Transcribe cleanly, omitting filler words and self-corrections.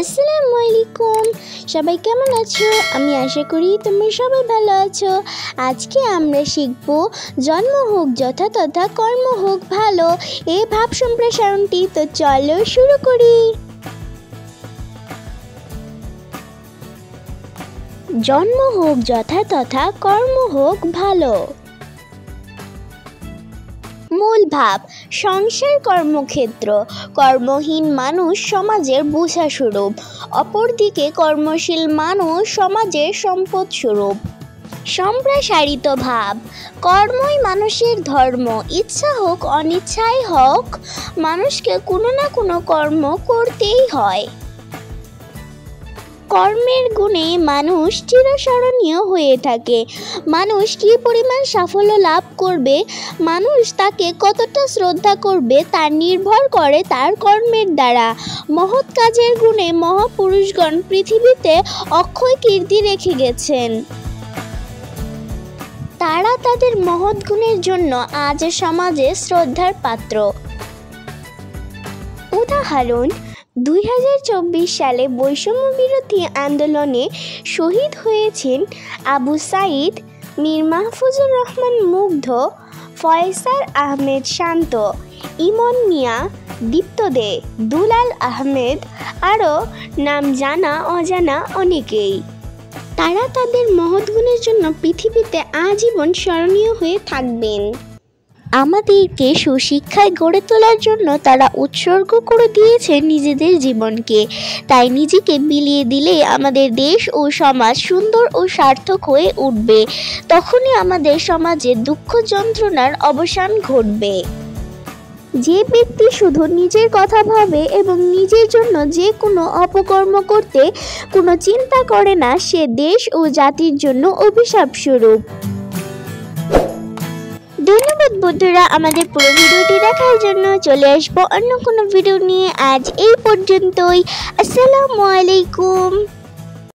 আসসালামু আলাইকুম। সবাই কেমন আছো? আমি আশা করি তোমরা সবাই ভালো আছো। আজকে আমরা শিখব জন্ম হোক যথা তথা কর্ম হোক ভালো এই ভাব সম্প্রসারণটি। তো চলো শুরু করি। জন্ম হোক যথা তথা কর্ম হোক ভালো। মূল ভাব সংসার কর্মক্ষেত্র। কর্মহীন মানুষ সমাজের বোঝা স্বরূপ, অপরদিকে কর্মশীল মানুষ সমাজের সম্পদ স্বরূপ। সম্প্রসারিত ভাব কর্মই মানুষের ধর্ম। ইচ্ছা হোক অনিচ্ছাই হোক, মানুষকে কোনো না কোনো কর্ম করতেই হয়। কর্মের গুণে মানুষ চিরস্মরণীয় হয়ে থাকে। মানুষ কী পরিমাণ সাফল্য লাভ করবে, মানুষ তাকে কতটা শ্রদ্ধা করবে তা নির্ভর করে তার কর্মের দ্বারা। মহৎ কাজের গুণে মহাপুরুষগণ পৃথিবীতে অক্ষয় কীর্তি রেখে গেছেন। তারা তাদের মহৎ গুণের জন্য আজ সমাজে শ্রদ্ধার পাত্র। উদাহরণ: 2024 সালে বৈষম্য বিরোধী আন্দোলনে শহীদ হয়েছেন আবু সাঈদ, মীর মাহফুজুর রহমান মুগ্ধ, ফয়সাল আহমেদ শান্ত, ইমন মিয়া, দীপ্ত দে, দুলাল আহমেদ, আরও নাম জানা অজানা অনেকেই। তারা তাদের মহৎ গুণের জন্য পৃথিবীতে আজীবন স্মরণীয় হয়ে থাকবেন। আমাদেরকে সুশিক্ষায় গড়ে তোলার জন্য তারা উৎসর্গ করে দিয়েছে নিজেদের জীবনকে। তাই নিজেকে বিলিয়ে দিলে আমাদের দেশ ও সমাজ সুন্দর ও সার্থক হয়ে উঠবে। তখনই আমাদের সমাজে দুঃখ যন্ত্রণার অবসান ঘটবে। যে ব্যক্তি শুধু নিজের কথা ভাবে এবং নিজের জন্য যে কোনো অপকর্ম করতে কোনো চিন্তা করে না, সে দেশ ও জাতির জন্য অভিশাপ স্বরূপ। ধন্যবাদ বন্ধুরা আমাদের পুরো ভিডিওটি দেখার জন্য। চলে আসবো অন্য কোনো ভিডিও নিয়ে। আজ এই পর্যন্তই। আসসালামু আলাইকুম।